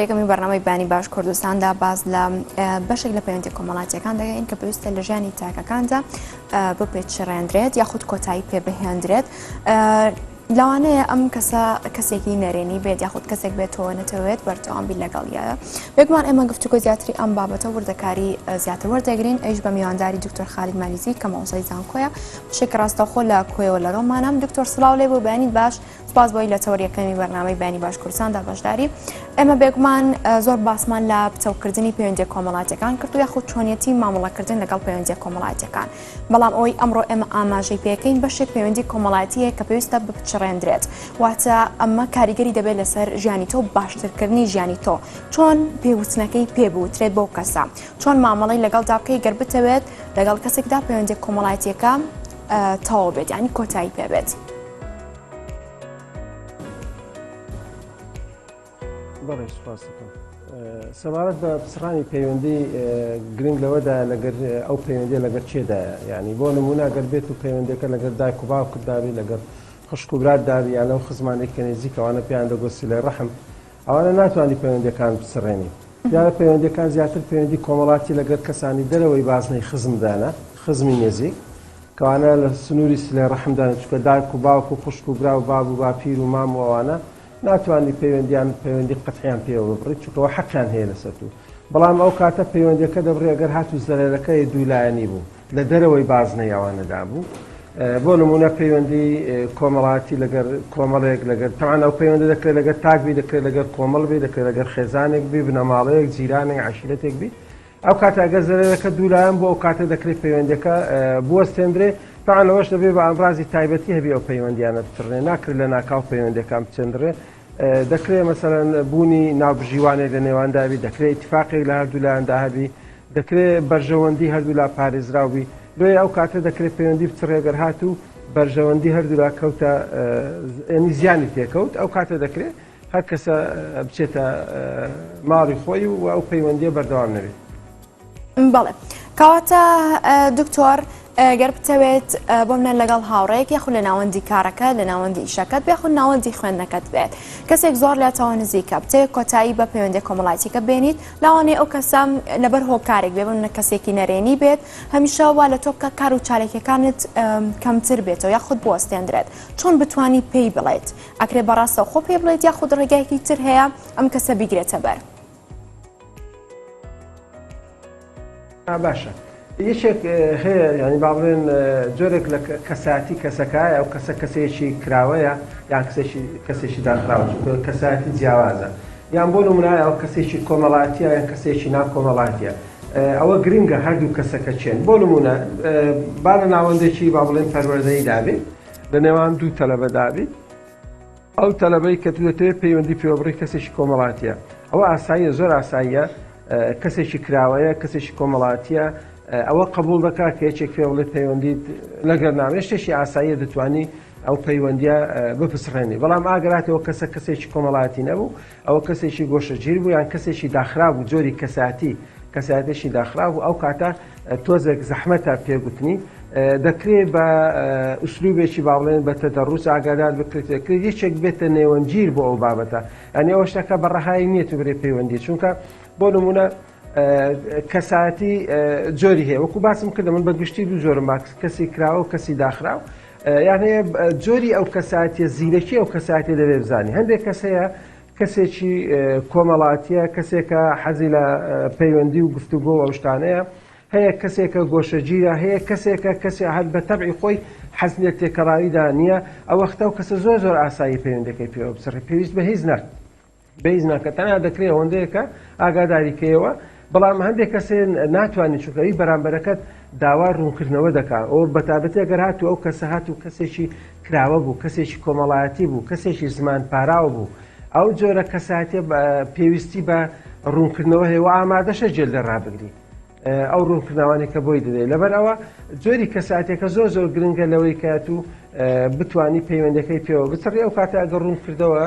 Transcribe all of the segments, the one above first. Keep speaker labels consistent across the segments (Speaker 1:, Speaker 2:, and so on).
Speaker 1: یەکەمی بەرنامەی بانی باش کوردستاندا باز لە بەشێک لە پەیوەندی کۆمەڵاتیەکان دەگەین کە پێویستە لە ژیانی تاکەکاندا بپێچڕێنرێت یاخود کۆتایی پێبهێنرێت. لەوانەیە ئەم کەسێکی نەرێنی بێت یاخود کەسێک بێتەوە نەتەوێت بەردەوامبی لەگەڵیایە. بێگومان ئێمە گفتوگۆ زیاتری ئەم بابەتە وردەکاری زیاتر وەردەگرین. ئەیش بە میوانداری دکتۆر خالید مالیزی کە مامۆستای زانکۆیە شێک ڕاستەوخۆ لە کوێوە لە ڕۆمانام. دکتۆر سڵاو لێ بۆ بەیانیت باش. سپاس بۆی لە تەوەریەکەمی بەرنامەی بانی باش کوردستاندا بەشداری. ئێمە بێگومان زۆر باسمان لە بچەوکردنی پەیوەندی کۆمەڵاتیەکان کردو یاخود چۆنیەتی مامەڵەکردن لەگەڵ پەیوەندی کۆمەڵاتیەکان. بەڵام ئەوەی ئەمڕۆ ئێمە ئاماژەی پێکەین بەشێک پەیوەندی کۆمەڵاتیە کە پێویستە بپچڕێنرێت. واتە ئەمە کاریگەری دەبێت لەسەر ژیانی تۆ باشترکردنی ژیانی تۆ. چۆن پێوتنەکەی پێبووترێت بۆ کەسە، چۆن مامەڵەی لەگەڵدا بکەی گەر بتەوێت لەگەڵ کەسێکدا پەیوەندی کۆمەڵاتیەکە تەواو بێت، یعنی کۆتایی پێبێت.
Speaker 2: بەڵێ سوپاس دەکەم. سەبارەت بە پچڕانی پەیوەندی گرنگ لەوەدا لەگەر ئەو پەیوەندی لەگەر چێدایە، یعنی بۆ نمونە ئەگەر بێت و پەیوەندەکە لەگەر دایک و باوکت دابێت، لەگەر خوشک و برات دابێت، یان لەو خزمانێک کە نزیک ئەوانە پێیان دەگوت سیلەی ڕەحم، ئەوانە ناتوانانی پەیوەندیەکان بچڕێنی. دیارە پەیوەندیەکان زیاتر پەیوەندی کۆمەڵاتی لەگەر کەسانی دەرەوەی بازنەی خزمدانە، خزمی نزیک کەوانە لە سنووری سیلەی ڕەحمدانە، چونکە دایک و باوک و خوشک و برا و باب و باپیر و مام و ئەوانە ناتوانانی پەیوەندی قەتعیان پێوە بڕێت، چونکەوە حەقیان هەیە لەسەر تو. بەڵام ئەو کاتە پەیوەندیەکە دەبڕێ ئەگەر هاتوو زەرەرەکە دوولایەنی بوو لە دەرەوەی بازنەی ئەوانەدا بوو. بۆ نمونە پەیوەندی کۆمەڵاتی لەگەر کۆمەڵێک لەگەر تەمان ئەو پەیوەندی دەکرێت لەگەر تاکبی، دەکرێت لەگەر کۆمەڵ بێ، دەکرێت لەگەر خێزانێک بێ، بنەماڵەیەک، جیرانێک، عەشیرەتێک بێ. ئەو کاتە ئەگەر زەرەرەکە دوولایەن بوو ئەو کاتە دەکرێت پەیوەندیەکە بوەستێنرێ. تەمان لەوەش دەبێت بە ئەمڕازی تایبەتی هەبێ ئەو پەیوەندیانە بچڕێ، ناکرێت لە ناکاو پەیوەندیەکان بچێندرێ. دەکرێت مەسەڵەن بوونی ناوبژیوانێک لە نێواندابی، دەکرێت ئیتفاقێک لە هەردوو لایەندا هەبی، دەکرێت بەرژەوەندی هەردوو لا پارێزراوبی. دوێ ئەو کاتە دەکرێت پەیوەندی بچڕێگەر هاتوو بەرژەوەندی هەردوو لا کەوتە ئەنی زیانی تێکەوت، ئەو کاتە دەکرێت هەر کەسە بچێتە ماڵی خۆی و ئەو پەیوەندیە بەردەوام نەبێت.
Speaker 1: بەڵێ کەواتە دکتۆر گەر بتەوێت بۆمنە لەگەڵ هاوڕێک یاخود لە ناوەندی کارەکە، لە ناوەندی ئیشەکەت یاخود ناوەندی خوێندنەکەت بێت، کەسێک زۆر لاتەوە نزیکە بتەوێت کۆتایی بە پەیوەندی کۆمەڵاتیەکە بێنیت، لاوانەیە ئەو کەسە لەبەر هۆکارێک بێ، بمنە کەسێکی نەرێنی بێت، هەمیشە وا لە تۆ بکە کار و چالێکیەکانت کەمتر بێتەوە یاخود بوەستێنرێت. چۆن بتوانی پێی بڵێیت؟ ئەکرێ بەڕاستە خۆ پێی بڵێیت یاخود ڕێگایەکی تر هەیە ئەم کەسە بیگرێتە بەر؟
Speaker 2: باشە. یەکێک هەیە، ینی با بڵێن جۆرێک لە کەساتی کەسەکایە، ئەو کەسە کەسێکی کراوەیە یان کەسێکی داخراوە، کەساتی جیاوازە، یان بۆ نمونایە ئەو کەسێکی کۆمەڵاتیە یان کەسێکی ناکۆمەڵاتیە. ئەوە گرنگە هەردوو کەسەکە چێن. بۆ نمونە با لە ناوەندێکی با بڵێن پەروەردەیی دابێت، لە نێوان دوو تەلەبە دابێت، ئەو تەلەبەی کە تو دەتەوێت پەیوەندی پێوەبڕی کەسێکی کۆمەڵاتیە، ئەوە ئاساییە، زۆر ئاساییە. کەسێکی کراوەیە، کەسێکی کۆمەڵاتیە، ئەوە قبول دەکات کە یەکێک پێ بڵێ پەیوەندیت لەگەر ناوێ شتێکی ئاساییە دەتوانی ئەو پەیوەندیە بپسڕێنی. بەڵام ئاگراتەوە کەسێکی کۆمەڵاتی نەبوو، ئەوە کەسێکی گۆشەگیر بوو یان کەسێکی داخرا بوو، جۆری کەساتێکی داخرا بوو، ئەو کاتە تۆزێک زەحمەتە پێگوتنی دەکرێت بە ئوسلوبێکی با بڵێن بە تەدەڕوس ئاگادار بکرێت، یەکێک بێتە نێوەنگیر بۆ ئەو بابەتە. ئەنی ئەوە شتەکە بەڕەهایی نییە تو برێ پەیوەندی، چونکە بۆ نمونە کەساتی جۆری هەیە، وەکو باسم کردم من بەگشتی دوو جۆرم با، کەسی کراوە و کەسی داخراو، یان هەیە جۆری ئەو کەساتیە زیرەکی ئەو کەساتی دەبێت بزانانی. هەندێک کەس هەیە کەسێکی کۆمەڵاتیە، کەسێکە حەزی لە پەیوەندی و گفتوگۆ ئەو شتانەیە، هەیە کەسێکە گۆشەگیرە، هەیە کەسێکە هەر بە تەبعی خۆی حەز لە تێکەڕاویدا نییە، ئەو وەختە و کەسە زۆر ئاسایی پەیوەندەکەی پێوە بچڕێت، پێویست بە هیچ ناکە، تەنها دەکرێت ئەوەندەیەکە ئاگاداریکەوە. بەڵام هەندێک کەسێ ناتوانێت، چونکەوی بەرامبەرەکەت داوا ڕوونکردنەوە دەکات، ئەو بەتابەتی ئەگەر هاتوو ئەو کەسە هاتوو کەسێکی کراوە بوو، کەسێکی کۆمەڵایەتی بوو، کەسێکی زمان پاراوە بوو، ئەو جۆرە کەساتێ پێویستی بە ڕوونکردنەوە هەیە و ئامادەشە جێل دەڕابگری ئەو ڕوونکردنەوەی کە بۆی دەدەێت. لەبەر ئەوە جۆری کەساتێکە زۆر گرنگە لەوەی کات و بتانی پەیوەندەکەی پێوە بچڕی. ئەو کاتە ئەگەر ڕوونکردەوە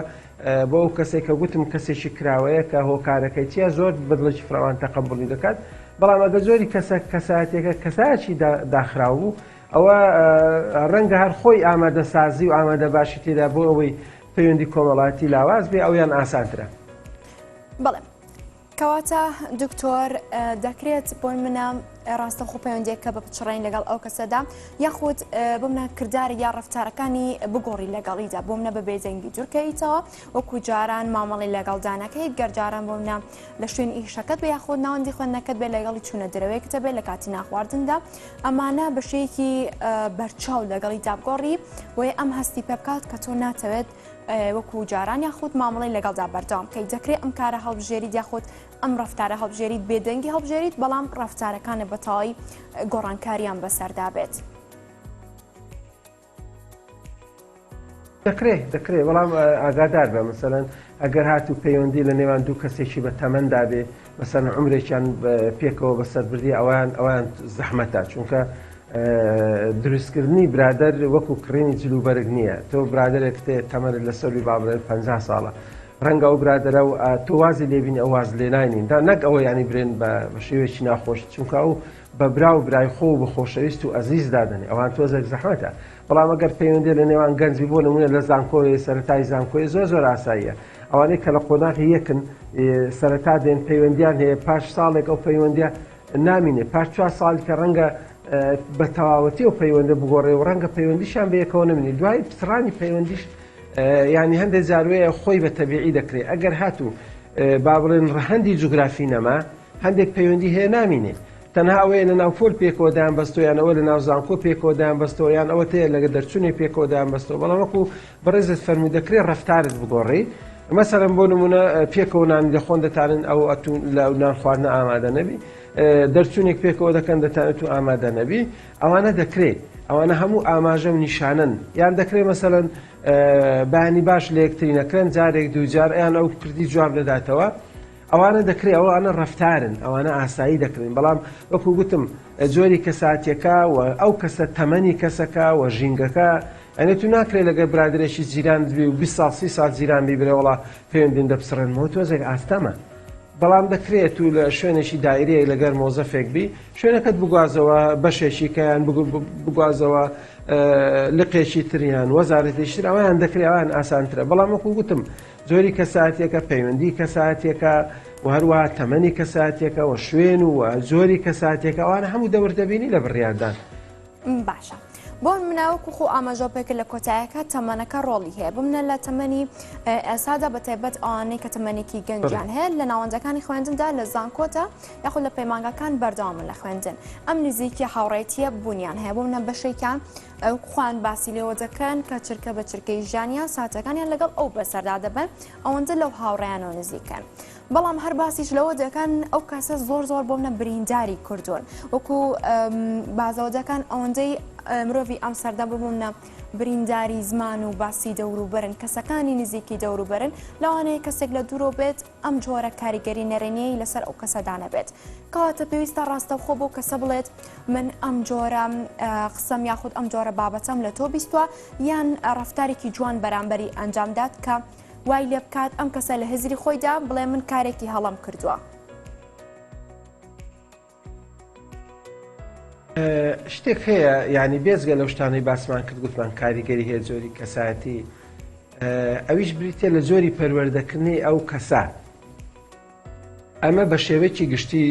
Speaker 2: بۆ ئەو کەسێک کە گوتم کەسێکی کراوەیە کە هۆکارەکەی چیە زۆر بەدڵێکی فراوان تەقبولی دەکات. بەڵام ئەگە جۆری کەساتێکە کەسایەکی داخراو بوو، ئەوە ڕەنگە هەر خۆی ئامادە سازی و ئامادە باشی تێدا بۆ ئەوەی پەیوەندی کۆمەڵاتی لاواز بێ، ئەویان ئاسانترە.
Speaker 1: بەڵێ کەواتە دکتۆر دەکرێت بۆ منە ڕاستەخۆ پەیوەندێک کە بە پچڕین لەگەڵ ئەو کەسەدا یاخود بمنە کردداری یا ڕفتارەکانی بگۆڕی لەگەڵیدا بۆ منە بە بێدەنگی دوورکەیتەوە وەکو جاران مامەڵی لەگەڵدانەکەیت گەرجاران بۆ منە لە شوێن ئیشەکەت بە یاخود ناوەندی خوێندنەکەت بێ لەگەڵی چوونە دەرەوەیەکتە بێت لە کاتی ناخواردندا ئەمانە بەشەیەکی بەرچاو لەگەڵیدا بگۆڕی بۆیە ئەم هەستی پێ بکات کە تۆ ناتەوێت وەکو جاران یاخود مامەڵی لەگەڵدا بەردەوام بکەیت دەکرێت ئەم کارە هەڵبژێریت یاخود ئەم ڕفتارە هەڵبژێریت بێدەنگی هەڵبژێریت بەڵام ڕفتارەکانە بەتەواوی گۆڕانکاریان بەسەردا بێت.
Speaker 2: دەکرێت بەڵام ئاگادار بە مەسەلەن ئەگەر هاتوو پەیوەندی لە نێوان دوو کەسێکی بە تەمەندا بێ مەسەلەن عومرێکیان پێکەوە بەسەربردی ئەوان زەحمەتە چونکە دروستکردنی برادر وەکو کڕینی جلوبەرگ نییە تۆ برادرێک تەمەنت لەسەری بابرێت 50 ساڵە ڕەنگە ئەو برادرە و تۆ وازی لێبین ئەو واز لێ ناینین دا نەک ئەوە ینی برێن بە شێوێکی ناخۆش چونکە ئەو بە برا و برای خۆ و بەخۆشەویست و ئەزیز دادنێ ئەوان تۆزێک زەحمەتە بەڵام ئەگەر پەیوەندی لە نێوان گەنجی بۆ نمونە لە زانکۆی سەرەتای زانکۆی زۆر ئاساییە ئەوانەی کە لە قۆناغی یەکن سەرەتا دێن پەیوەندیان هەیە پاش ساڵێک ئەو پەیوەندیە نامینێ پاش 4 ساڵی کە ڕەنگە بە تەواوەتی و پەیوەندە بگۆڕێ و ڕەنگە پەیوەندیشان بە یەکەوە نمینی دوای پسڕانی پەیوەندیش ینی هەندێک جاروەیە خۆی بە تەبیعی دەکرێت ئەگەر هاتوو با بڵێن هەندی جوگرافی نەما هەندێک پەیوەندی هەیە نامینێ تەنها ئەوەیە لە ناوفۆل پێکەوەدایان بەستۆ یانەوە لە ناو زانکۆ پێکەوەدایان بەستەوە یان ئەوە تەیە لەگە دەرچوونێ پێکەوەدایان بەستەوە بەڵام وەکو بەڕێزت فەرمووی دەکرێت ڕەفتارت بگۆڕی مەسەلەن بۆ نمونە پێکەوە نانی لە خۆن دەتانن ئەو ئەتون لە نان خواردنە ئامادە نەبی دەرچوونێک پێکەوە دەکەن دەتانێت و ئامادە نەبی ئەوانە دەکرێت ئەوانە هەموو ئاماژە و نیشانن یان دەکرێت مەسەلەن بانی باش لە یەکترینەکەن جارێک دووجار یان ئەو کردی جواب دەداتەوە ئەوانە دەکرێت ئەوانە ڕەفتارن ئەوانە ئاسایی دەکرێن بەڵام وەکو گوتم جۆری کەساتیەکە و ئەو کەسە تەمەنی کەسەکە و ژینگەکە ئەنێ تو ناکرێت لەگە برادرێکی جیران دوێ و 20 ساڵ 30 ساڵ جیران بیبرێ وڵا پەیوەندین دەپسڕێنەوە تۆزێک ئاستەمە بەڵام دەکرێت و لە شوێنێکی دایرەیە لەگەر مۆزەفێک بی شوێنەکەت بگوازەوە بەشێکی کەیان بگوازەوە لقێکی تریان وەزارەتیشتر ئەویان دەکرێت ئەوان ئاسانترە بەڵام وەکو گوتم جۆری کەساتیەکە پەیوەندی کەساتیەکە و هەروەها تەمەنی کەساتیەکە و شوێن و جۆری کەساتیەکە ئەوانە هەموو دەوردەبینی لە بڕیاردان
Speaker 1: باشە بۆ مناوەکو خۆ ئاماژۆپێکە لە کۆتایەکە تەمەنەکە ڕۆڵی هەیە بمنە لە تەمەنی ئێسادا بەتایبەت ئەوانەی کە تەمەنێکی گەنجیان هەیە لە ناوەندەکانی خوێندندا لە زانکۆتە یاخود لە پەیمانگەکان بەردەوامن لە خوێندن ئەم نزیکی هاوڕێتیە بوونیان هەیە بۆ منە بەشێکیان خوان باسی لێوە دەکەن کە چرکە بە چرکەی ژیانیان ساتەکانیان لەگەڵ ئەو بەسەردا دەبن ئەوەندە لەو هاوڕێیانەوە نزیکەن بەڵام هەر باسیش لەوە دەکەن ئەو کەسە زۆر بۆ منە برینداری کردوون وەکو بازەوەدەکان ئەوەندەی مرۆڤی ئەم سەردا ببوونە برینداری زمان و باسی دەوروبەرن کەسەکانی نزیکی دەوروبەرن لەوانەیە کەسێک لە دوورۆ بێت ئەم جۆرە کاریگەری نەرێنیەی لەسەر ئەو کەسەدانە بێت کەواتە پێویستە ڕاستەوخۆ بۆ کەسە بڵێت من ئەم جۆرە قسەم یاخود ئەم جۆرە بابەتەم لە تۆ بیستووە یان ڕەفتارێکی جوان بەرامبەری ئەنجامدات کە وای لێ بکات ئەم کەسە لە هزری خۆیدا بڵێ من کارێکی هەڵم کردووە.
Speaker 2: شتێک هەیە ینی بێزگە لەو شتانەی باسمان کرد گوتمان کاریگەری هەیە جۆری کەسایەتی ئەویش بریتە لە جۆری پەروەردەکردنی ئەو کەسە ئەمە بە شێوەیەکی گشتی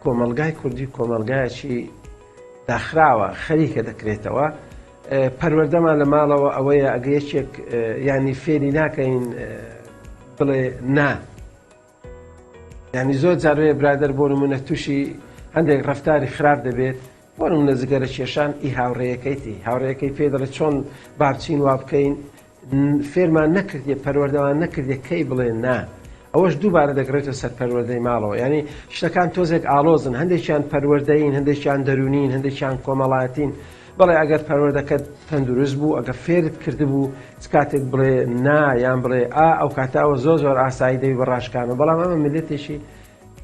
Speaker 2: کۆمەلگای کوردی کۆمەلگایەکی داخراوە خەریکە دەکرێتەوە پەروەردەمان لە ماڵەوە ئەوەیە ئەگە یەکێک ینی فێری ناکەین بڵێ نا ینی زۆر جاروێ برادەر بۆ نمونە تووشی هەندێک ڕەفتاری خراپ دەبێت بۆ نمونە جگەرە کێشان ئی هاوڕێیەکەی پێ دەڵێت چۆن بابچین وا بکەین فێرمان نەکردێ پەروەردەوان نەکردێ کەی بڵێ نا ئەوەش دووبارە دەگرێتە سەر پەروەردەی ماڵەوە ینی شتەکان تۆزێک ئاڵۆزن هەندێکیان پەروەردەین هەندێکیان دەرونین هەندێکیان کۆمەڵایەتین بەڵێ ئەگەر پەروەردەکەت تەندروست بوو ئەگە فێرت کردبوو کاتێک بڵێ نا یان بڵێ ئەو کاتاوە زۆر ئاسایی دەوی بەڕاشکانە بەڵام ئەمە ملەتێکی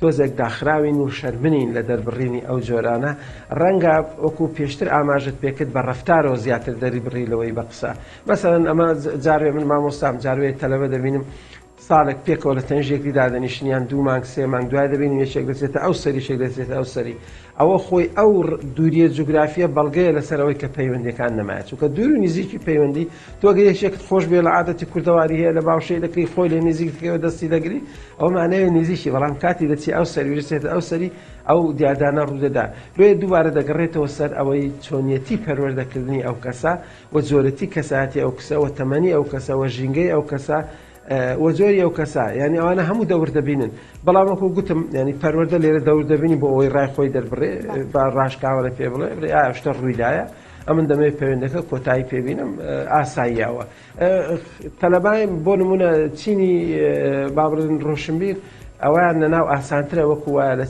Speaker 2: تۆزێک داخراوین و شەرمنین لە دەربڕینی ئەو جۆرانە ڕەنگە وەکو پێشتر ئاماژت پێکرد بە ڕەفتارەوە زیاتر دەری بڕی لەوەی بە قسە مەسەڵەن ئەمە جاروێ من مامۆستام جاروێ تەلەوە دەبینم ساڵێک پێکەوە لە تەنژێکی دادەنیشتنیان 2 مانگ 3 مانگ دوای دەبینی یەکێک دەچێتە ئەو سەری شێک دەچێتە ئەو سەری ئەوە خۆی ئەو دووریە جوگرافیە بەڵگەیە لەسەرەوەی کە پەیوەندیەکان نەمایە چونکە دوور و نزیکی پەیوەندی تۆگە یەکێکت خۆش بێ لە عادەتی کوردەواری هەیە لە باوشەی دەکەی خۆی لە نزیکەوە دەستی دەگری ئەو مانەیە نزیکی بەڵام کاتی دەچی ئەو سەری وێسێتە ئەو سەری ئەو دیادانە ڕوودەدا دوێ دووبارە دەگەڕێتەوە سەر ئەوەی چۆنیەتی پەروەردەکردنی ئەو کەسە و زۆرەتی کەساتی ئەو کەسە و تەمەنی ئەو کەسە و ژینگەی ئەو کەسە وەزۆری ئەو کەسە یعنی ئەوانە هەموو دەور دەبینن بەڵام وەکو گوتم ینی پەروەردە لێرە دەور دەبینی بۆ ئەوەی ڕای خۆی دەربڕێ با ڕاشکاوە لە پێ بڵێ ئایا شتە ڕوویدایە ئەمن دەمەوێت پەیوەندەکە کۆتایی پێبینم ئاساییەوە تەلەبای بۆ نمونە چینی بابرن ڕۆشنبیر ئەویان لەناو ئاسانترە وەکو وایە لە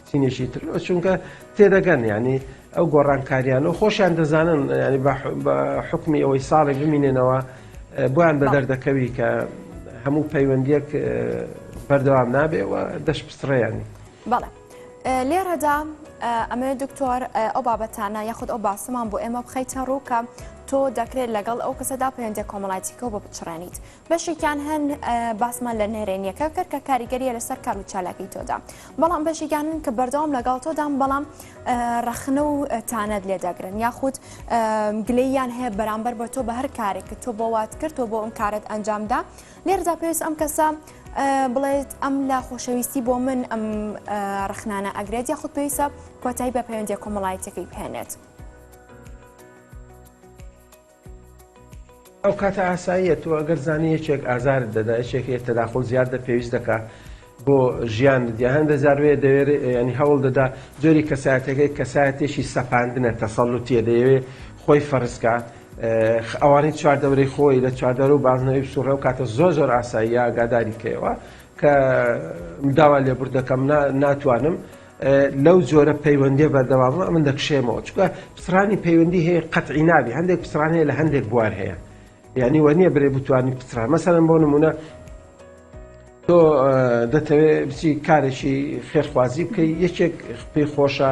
Speaker 2: چینێکی تر چونکە تێدەگەن ینی ئەو گۆڕانکاریانە خۆشیان دەزانن ینی بە حکمی ئەوەی ساڵێک بمینێنەوە بۆیان بە دەردەکەوی کە هەموو پەیوەندیەک بەردەوام نابێ و دەست پستڕێیانی
Speaker 1: بەڵێ لێرەدا ئەمە دکتۆر ئەو بابەتانە یاخود ئەو باسەمان بۆ ئێمە بخەیتە ڕووکە تۆ دەکرێت لەگەڵ ئەو کەسەدا پەیوەندی کۆمەڵایەتیەکە بۆ بچڕێنیت بەشێکیان هەن باسمان لە نێرێنیەکە کرد کە کاریگەریە لەسەر کار و چالاکی تۆدا بەڵام بەشێکیان هەن کە بەردەوام لەگەڵ تۆدان بەڵام ڕەخنە و تانەت لێ دەگرن یاخود گلەیان هەیە بەرامبەر بە تۆ بە هەر کارێک کە تۆ بۆ وات کرد تۆ بۆ ئەم کارت ئەنجامدا لێرەدا پێویست ئەم کەسە بڵێت ئەم لە خۆشەویستی بۆ من ئەم ڕخنانە ئەگرێت یاخود پێویستە کۆتایی بە پەیوەندی کۆمەڵایەتیەکەی بهێنێت
Speaker 2: ئەو کاتە ئاساییە تۆ ئەگەر زانی یەکێک ئازارت دەدا یەکێک تەداخل زیادە پێویست دەکات بۆ ژیان یا هەندە زاروێ دەوێت ینی هەوڵ دەدا جۆری کەسایەتەکەی کەسایەتێکی سەپاندنە تەسەڵوتیە دەیەوێت خۆی فەرزکە ئەوانەی چواردەوەرەی خۆی لە چواردەوە و بازنەوەی سوڕە و کاتە زۆر ئاساییە ئاگاداری بکەوە کە داوا لێبوردەکەم ناتوانم لەو جۆرە پەیوەندیە بەردەوامە من دەکشێمەوە چونکە پسرانی پەیوەندی هەیە قەتعی نابی هەندێک پسران هەیە لە هەندێک بوار هەیە یعنی وەنیە برێ بتوانانی پسران مەسەڵەن بۆ نمونە تۆ دەتەوێت بچی کارێکی خێرخوازی بکەی یەکێک پێی خۆشە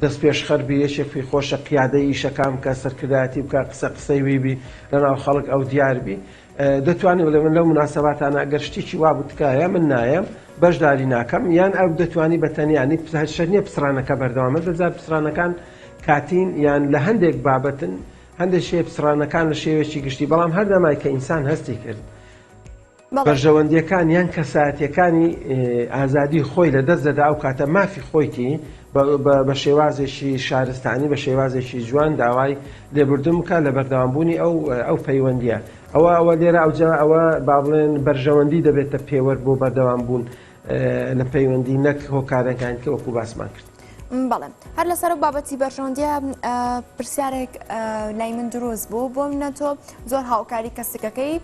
Speaker 2: دەست پێش خەربی یەکێک پێی خۆشە قیادەی ئیشەکان بکە سەرکردایەتی بکە قسەی ویبی لەناو خەڵک ئەو دیاربی دەتوانێت بڵێ من لەو مناسەباتانە ئەگەر شتێکی وا بوتکایە من نایەم بەشداری ناکەم یان ئەو دەتوانی بەتەنیانی شەرنیە پسرانەکە بەردەوامە دەزار پسرانەکان کاتین یان لە هەندێک بابەتن هەندێک شێ پسرانەکان لە شێوێکی گشتی بەڵام هەر دەمای کە ئینسان هەستی کرد بەرژەوەندیەکان یان کەسایەتیەکانی ئازادی خۆی لە دەست دەدا ئەو کاتە مافی خۆیتی بە شێوازێکی شارستانی بە شێوازێکی جوان داوای لێبوردن بکە لە بەردەوامبوونی ئەو پەیوەندیە ئەوە لێرە ئەوە با بڵێن بەرژەوەندی دەبێتە پێوەەر بۆ بەردەوامبوون لە پەیوەندی نەک هۆکارەکان کە وەکو باسمان کرد
Speaker 1: بەڵێ هەر لەسەر بابەتی بەرژەوەندیە پرسیارێک لای من دروست بوو بۆ منە تۆ زۆر هاوکاری کەسەکەی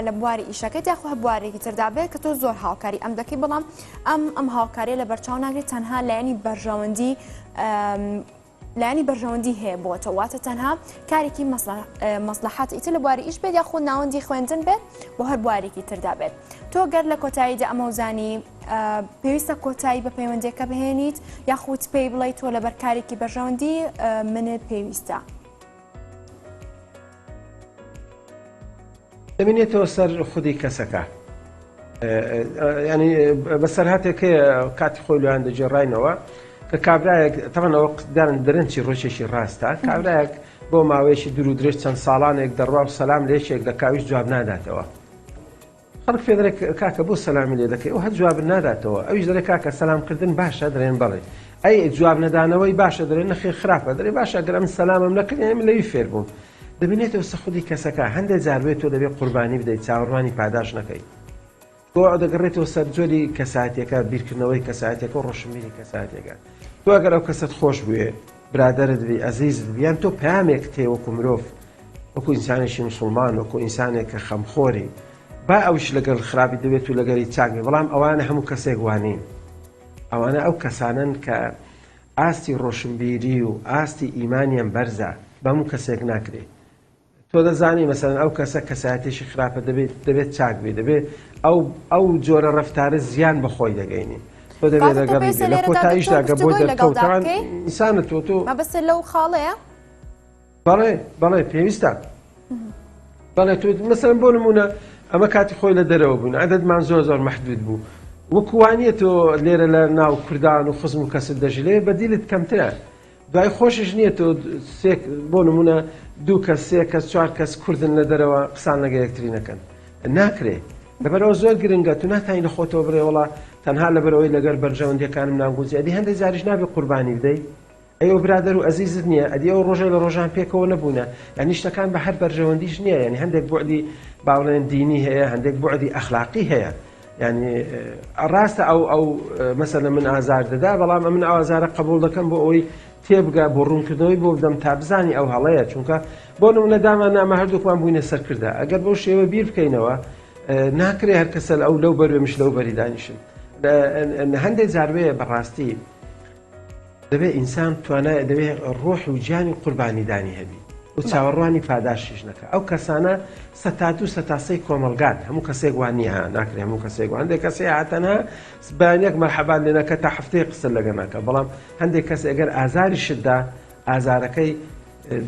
Speaker 1: لە بواری ئیشەکەیت یاخو بوارێکی تردا بێت کە تۆ زۆر هاوکاری ئەم دەکەی بەڵام ئەم هاوکاریە لە بەرچاو ناگرێت تەنها لایەنی بەرژەوەندی لایەنی بەرژەوەندی هەیە بۆتە واتە تەنها کارێکی مەسلحات ئیتر لە بواری ئیش بێت یاخود ناوەندی خوێندن بێت بۆ هەر بوارێکی تردا بێت تۆ گەر لە کۆتاییدا ئەمەوزانی پێویستە کۆتایی بە پەیوەندیەکە بهێنیت یاخود پێی بڵێ تۆ لەبەر کارێکی بەرژەوەندی منت پێویستە
Speaker 2: دەبینێتەوە سەر خودی کەسەکە ینی بەسەرهاتێکەیە کاتی خۆی لەیان دەجێڕاینەوە کە کابرایەک تەمەنەوە دارن دەرەنچی ڕۆژێکی ڕاستە کابرایەک بۆ ماوەیەکی دوور و درێژ چەند ساڵانێک دەڕوا و سەلام لێشێک دەکاویش جواب ناداتەوە خەڵک پێ دەڵێ کاکە بۆ سەلامی لێ دەکەی ئەو هەر جواب ناداتەوە ئەویش دەڵێ کاکە سەلامکردن باشە دەڵێن بەڵێ ئەی جواب نەدانەوەی باشە دەڵێن نەخێ خراپە دەڵێ باشە گەر ئەم سەلامم نەکردی ئەم لەوی فێر بووم دەبینێتەوە سەخودی کەسەکە هەندێک جاربێت تۆ دەبێت قوربانی بدەیت چاوەڕوانی پاداش نەکەیت بۆ دەگەڕێتەوە سەر جۆری کەسایەتیەکە بیرکردنەوەی کەسایەتەکە و ڕۆشنبیری کەسایەتەکە تۆ ئەگەر ئەو کەسەت خۆش بوێ برادرت بی عەزیزت بیان تۆ پەیامێک تێ وەکو مرۆڤ وەکو ئینسانێکی موسڵمان وەکو ئینسانێک کە خەمخۆری با ئەوش لەگەڵ خراپی دەبێت و لەگەڵی چاکێ بەڵام ئەوانە هەموو کەسێک وانین ئەوانە ئەو کەسانن کە ئاستی ڕۆشنبیری و ئاستی ئیمانیان بەرزە بە هەموو کەسێک ناکرێت تۆ دەزانی مەسەڵەن ئەو کەسە کەسایەتێکی خراپە دەبێت چاک بێت دەبێت ئەو جۆرە ڕەفتارە زیان بەخۆی دەگەینی تۆ دەبێت لەگەڵی لە کۆتاییشدا کە بۆ دەرکەوتەوە ئینسانە تۆ
Speaker 1: ما بەسەر لەو خاڵەیە
Speaker 2: بەڵێ پێویستە بەڵێ تو مەسەڵەن بۆ نمونە ئەمە کاتی خۆی لە دەرەوە بوون عەدەدمان زۆر مەحدود بوو وەکوانیە تۆ لێرە لە ناو کوردان و خزم و کەست دەژی لێ بەدیلت کەمترە دوای خۆشش نییە تۆ بۆ نمونە 2 کەس 3 کەس 4 کەس کوردن لە دەرەوە قسان لەگە یەکتری نەکەن ناکرێ لەبەرەوە زۆر گرنگە تو ناتانی لە خۆتەوە بڕێ وڵا تەنها لەبەرەوەی لەگەر بەرژەوەندەکانم ناگوزی ئەدی هەندێک جاریش نابێ قوربانی بدەیت ئەوە برادر و ئەزیزت نییە ئەدی ئەو ڕۆژە لە ڕۆژان پێکەوە نەبوونە یعنی شتەکان بە هەر بەرژەوەندیش نییە یعنی هەندێک بوعدی باوڵێن دینی هەیە هەندێک بوعدی ئەخلاقی هەیە یعنی ڕاستە ئەو مەسەلە من ئازار دەدا بەڵام من ئازارە قبول دەکەم بۆ ئەوەی تێبگە بۆ ڕوونکردنەوەی بۆ بدەم تا بزانی ئەو هەڵەیە چونکە بۆ نمونە دامان نامە هەردووکمان بووینە سەرکردە ئەگەر بەو شێوە بیر بکەینەوە ناکرێ هەر کەسە ئەو لەو بەروێمش لەو بەری دانیشن هەندێک جاروەیە بەڕاستی دەبێت ئینسان توانای دەبێت ڕۆح و گیانی قوربانیدانی هەبی و چاوەڕوانی پاداشیش نەکە ئەو کەسانە سەتات و سەتاسەی کۆمەلگات هەموو کەسێک وانیە ناکرێ هەموو کەسێک هەندێک کەسێ هاتەنە بەیانێک مەرحەبان لێ نەکە تا هەفتەیە قسە لەگە ناکە بەڵام هەندێک کەس ئەگەر ئازاری شتدا ئازارەکەی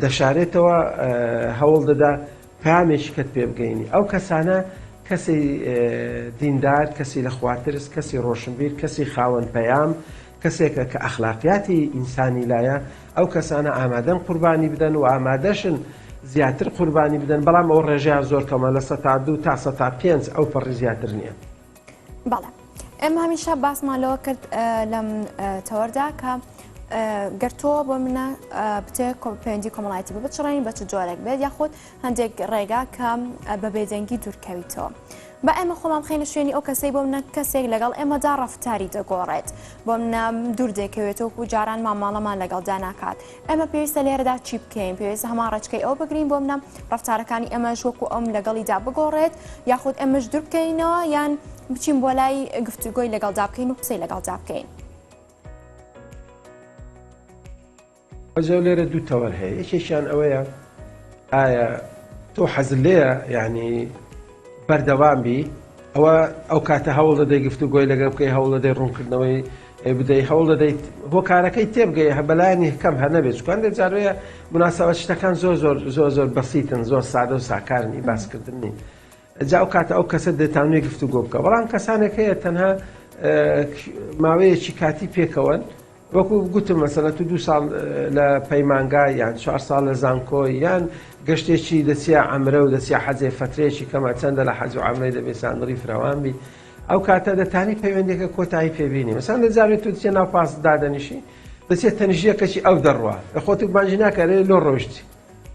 Speaker 2: دەشارێتەوە هەوڵ دەدا پامێکی کەت پێ بگەینی ئەو کەسانە کەسی دیندار کەسی لە خواترس کەسی ڕۆشنبیر کەسی خاوەن پەیام کەسێکە کە ئەخلاقیاتی ئینسانی لایە ئەو کەسانە ئامادەن قوربانی بدەن و ئامادەشن زیاتر قوربانی بدەن بەڵام ئەو ڕێژیان زۆر کەمە لە 102 تا 105 ئەو پەڕی زیاتر نییە.
Speaker 1: بەڵێ ئێمە هەمیشە باسمانەوە کرد لەم تەوەردا کە گەرتۆ بۆ منە بتێ پەیوەندی کۆمەڵایەتی بچڕێنی بە چ جۆرێک بێت یاخود هەندێک ڕێگا کە بە بێدەنگی دوورکەویتەوە. بە ئێمە خۆمان خێنە شوێنی ئەو کەسەی بۆ منە کەسێک لەگەڵ ئێمەدا ڕەفتاری دەگۆڕێت بۆ منە دوور دەکەوێتەوە و جاران ماماڵەمان لەگەڵدا ناکات ئێمە پێویستە لێرەدا چی بکەین پێویستە هەمان ڕێچکەی ئەو بگرین بۆ منە ڕەفتارەکانی ئێمەش وەکو ئەم لەگەڵیدا بگۆڕێت یاخود ئێمەش دوور بکەینەوە یان بچین بۆ لای گفتوگۆی لەگەڵدا بکەین و قسەی لەگەڵدا بکەین.
Speaker 2: ئەجە لێرە دوو تەوەر هەیە یەکێکیان ئەوەیە ئایا تۆ حەزت لێیە یعنی بەردەوام بی ئەوە ئەو کاتە هەوڵ دەدەی گفتوگۆی لەگەڵ بکەی هەوڵ دەدەی ڕوونکردنەوەی بدەی هەوڵ دەدەیت بۆ کارەکەی تێبگەی بەلایانی کەم هەر نەبێت چکان دەجارەیە مناسەبەت شتەکان زۆر بەسیتن زۆر سادە و ساکارنی باسکردنی جا ئەو کاتە ئەو کەسە دەتانوێت گفتوگۆ بکە بەڵام کەسانێک هەیە تەنها ماوەیەکی کاتی پێکەوەن وەکو گوتم مەسەلە تو 2 ساڵ لە پەیمانگای یان 4 ساڵ لە زانکۆی یان گەشتێکی دەچیا عەمرە و دەچیا حەجێ فترەیەکی کەمە چەندە لە حەج و عەمرەی دەبێت ساندڕی فراوان بی ئەو کاتە دەتانی پەیوەندێکە کۆتایی پێبینی مەسەڵەن دەجارێت تو دەچێت ناو پاس دادەنیشی دەچێت تەنیژیەکەی ئەو دەڕوا لە خۆت بانجی ناکەرێ لۆ ڕۆشتی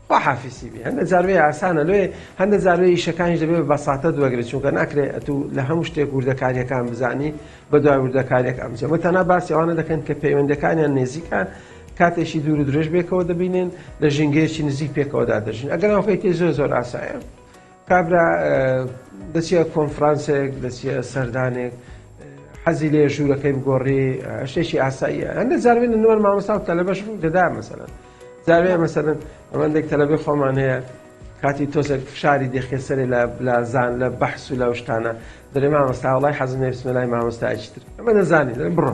Speaker 2: با حافیسی بی هەندە جاروێ ئاسانە لێ هەندە جاروێ ئیشەکانیش دەبێت بە بەساتە دووەگرێت چونکە ناکرێت تو لە هەموو شتێک وردەکاریەکان بزانی بە دوای وردەکاریەک ئەمجە مەتەنا باسی ئەوانە دەکەن کە پەیوەندەکانیان نێزیکان کاتێکی دوور و درێژ بێکەوە دەبینێن لە ژینگەیەکی نزیک پێکەوەدا دەژین ئەگەر ئەوفەیتی زۆر ئاسایە کابرا دەچێت کۆنفرانسێک دەچێت سەردانێک حەزی لێ ژوورەکەی بگۆڕی شتێکی ئاساییە هەندە جاروێن نوێن مامۆستا و تەلەبەش دەدا مەسەلەن جاروێ مەسەلەن ئەوەندێک تەلەبەی خۆمان هەیە کاتی تۆزێک فشاری دێخێسەری لە زان لە بەحس و لە شتانە دەرێ مامۆستا وڵای حەزم لێ بسمێلای مامۆستایکی تر ئەمە دەزانی بڕۆ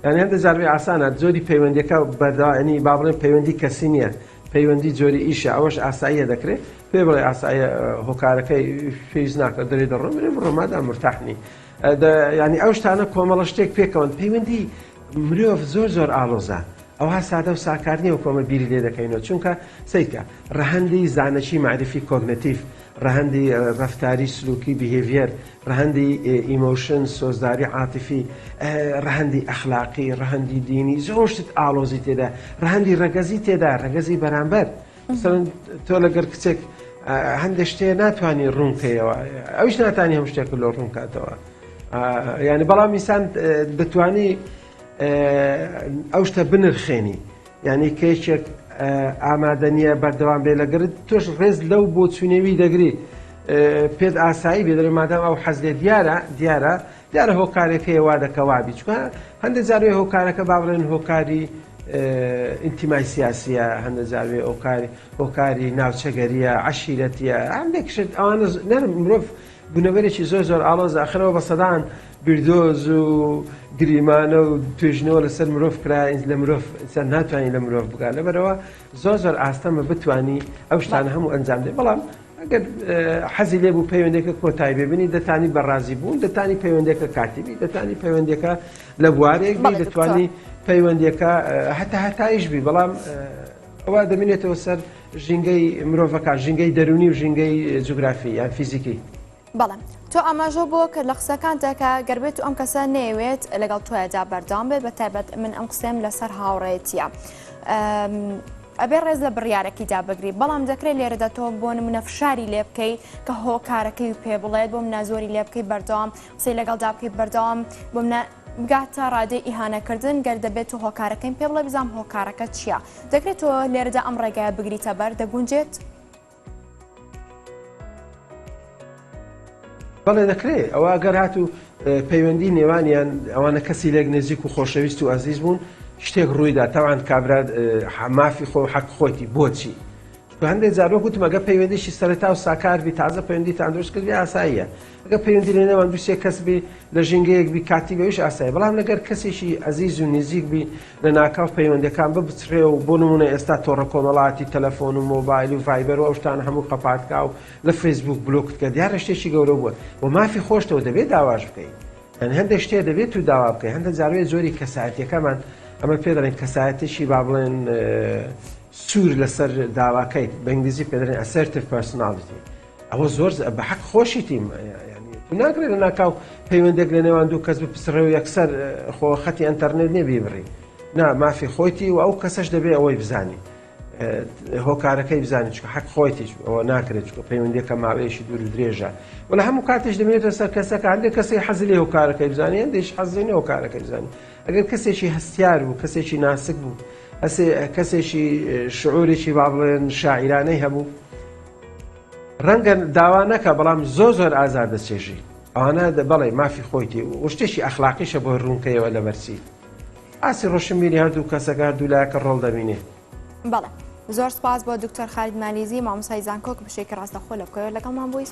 Speaker 2: یعنی هەندە جاروێ ئاسانە جۆری پەیوەندیەکە بەردەوایانی با بڵێن پەیوەندی کەسی نییە پەیوەندی جۆری ئیشە ئەوەش ئاساییە دەکرێت پێ بڵێ ئاساییە هۆکارەکەی پێویست ناکە دەرێ دەڕۆ بڕۆ مادا مرتاحنی ینی ئەو شتانە کۆمەڵە شتێک پێکەوەن پەیوەندی مرۆڤ زۆر ئاڵۆزە ئەوها سادە و ساکارنی و کۆمە بیری لێ دەکەینەوە چونکە سیکە ڕەهەندی زانەکی معرفی کۆگنێتیڤ ڕەهەندی ڕەفتاری سلوکی بیهێڤێر ڕەهەندی ئیمۆشن سۆزداری عاتیفی ڕەهەندی ئەخلاقی ڕەهەندی دینی زۆر شت ئاڵۆزی تێدا ڕەهەندی ڕەگەزی تێدا ڕەگەزی بەرامبەر تۆ لەگەر کچێک هەندێک شتێ ناتوانانی ڕوونکەیەوە ئەوش ناتانی هەم شتێک لۆ ڕوونکاتەوە یعنی بەڵام میسان دەتوانی ئەو شتە بنرخێنی یعنی کێچێک ئامادە نییە بەردەوام بێ لەگەرت تۆش ڕێز لەو بۆ چونێوی دەگری پێت ئاسایی بێ دەڵێ مادام ئەو حەز لێ دیارە هۆکارێک هەیە وا دەکەوابی چکە هەندە جاروێ هۆکارەکە با بڵێن هۆکاری ئینتیمای سیاسیە هەندە جاروێ هۆکاری ناوچەگەریە عەشیرەتیە هەندێک شت ئەوانە مرۆڤ بوونەوەرێکی زۆر ئاڵۆز ئاخرەوە بە سەدان بردۆز و گریمانە و توێژنەوە لەسەر مرۆڤ کرا لە مرۆڤ ناتوانانی لە مرۆڤ بگات لەبەرەوە زۆر ئاستەمە بتوانی ئەو شتانە هەموو ئەنجام دێ بەڵام ئەگەر حەزی لێ بوو پەیوەندێکە کۆتایی ببینی دەتانی بەڕازی بوون دەتانی پەیوەندێکە کاتیبی دەتانی پەیوەندێکە لە بوارێک بی دەتوانی پەیوەندێکە هەتایش بی بەڵام ئەوە دەمێنێتەوە سەر ژینگەی مرۆڤەکە ژینگەی دەرونی و ژینگەی جوگرافی یان فیزیکی.
Speaker 1: بەڵام تۆ ئاماژە بۆ کە لە قسەکانتەکە گەربێت و ئەم کەسە نەیەوێت لەگەڵ تۆیدا بەردام بێت بە تایبەت من ئەم قسەم لەسەر هاوڕێتیە. ئەبێ ڕێز لە بڕیارێکی دابگری بەڵام دەکرێت لێرەدا تۆ بۆ نمونە فشاری لێ بکەیت کە هۆکارەکەی و پێ بڵێت بۆ منە زۆری لێ بکەیت بەردەوام قسەی لەگەڵدا بکەیت بەردەوام بۆ منە بگاتە ڕادەی ئیهانەکردن گەر دەبێت و هۆکارەکەیم پێ بڵێ بزانام هۆکارەکە چییە دەکرێت تۆ لێرەدا ئەم ڕێگایە بگریتە بەر دەگونجێت؟
Speaker 2: بەڵێ دەکرێت ئەوە ئەگەر هات و پەیوەندی نێوانیان ئەوانە کەسی لێک نزیک و خۆشەویست و ئەزیز بوون شتێک ڕوویدا تاوان کابرا مافی خۆ حەق خۆتی بۆچی هەندێک جارۆ گوتم ئەگە پەیوەندیشی سەرەتا و ساکاربی تازە پەیوەندی تاندروست کردی ئاساییە ئەگە پەیوەندی لە نێوان دووسێ کەس بی لە ژینگەیەک بی کاتی بەویش ئاسایی بەڵام لەگەر کەسێکی ئەزیز و نزیک بی لە ناکاو پەیوەندەکان ببچڕێ و بۆ نمونە ئێستا تۆڕە کۆمەڵاتی تەلەفۆن و مۆبایل و ڤایبەر و ئەو شتان هەموو قەپاتکا و لە فەیسبوک بلۆکت کە دیارە شتێکی گەورە بووە و مافی خۆشتەوە دەبێت داواش بکەیت یعنی هەندێک شتێ دەبێت و داوا بکەیت هەندێک جاروێ زۆری کەسایەتیەکەمان ئەمە پێ دەڵێن کەسایەتێکی با بڵێن سوور لەسەر داواکەیت بە ئینگلیزی پێ دەڵێن assertive personality ئەوە زۆر بە حەق خۆشی تیم ناکرێت لە ناکاو پەیوەندێک لە نێوان دوو کەس بپسڕێ و یەکسەر خۆ خەتی ئەنتەرنێت نێبی بڕی نا مافی خۆیتی و ئەو کەسەش دەبێت ئەوەی بزانی هۆکارەکەی بزانانی چکە حەق خۆیتیش ئەوە ناکرێت چکە پەیوەندێکە ماوەیەشی دوور و درێژە وە لە هەموو کاتێش دەمێتە سەر کەسەکە هەندێک کەسی حەزی لێ هۆکارەکەی بزانانی هەندێک حەزی لێ هۆکارەکەی بزانانی ئەگەر کەسێکی هەستیار بوو کەسێکی ناسک بوو کەسێکی شعورێکی با بڵێن شاعیرانەی هەبوو ڕەنگە داوا نەکە بەڵام زۆر ئازار دەچێژی ئەوانە بەڵێ مافی خۆیتی و شتێکی ئەخلاقیشە بۆ ڕوونکەیەوە لە بەرسی ئاسی ڕۆشنبیری هەردوو کەسەکە دوولایەکە ڕۆڵ دەبینێ.
Speaker 1: بەڵێ زۆر سپاس بۆ دکتۆر خالید مالیزی مامۆستای زانکۆ کە بشێکی ڕاستەخۆ لە بکەوێت لەگەڵمان بووی.